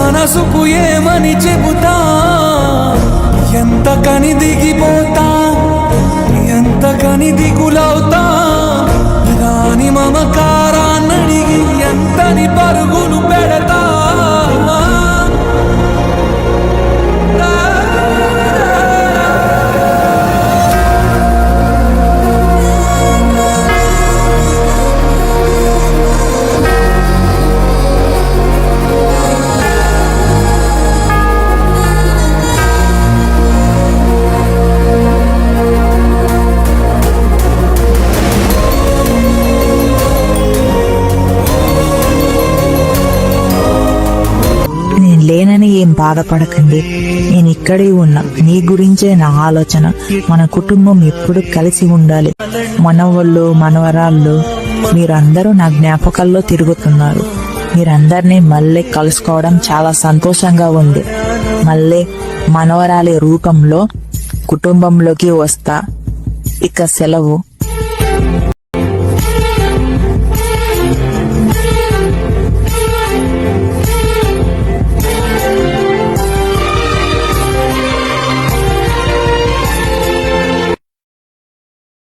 మనసుకు ఏమని చెబుతా, ఎంత కని దిగిపోతా, ఎంత కని దిగులవుతా, రాని మమకారాన్నడిగి ఎంతని పరుగులు పెడతా. లేనని ఏం బాధపడకండి, నేను ఇక్కడే ఉన్నా. మీ గురించే నా ఆలోచన. మన కుటుంబం ఎప్పుడు కలిసి ఉండాలి. మనవాళ్ళు మనవరాళ్ళు మీరందరూ నా జ్ఞాపకాల్లో తిరుగుతున్నారు. మీరందరినీ మళ్ళీ కలుసుకోవడం చాలా సంతోషంగా ఉంది. మళ్ళీ మనవరాలి రూపంలో కుటుంబంలోకి వస్తా. ఇక సెలవు.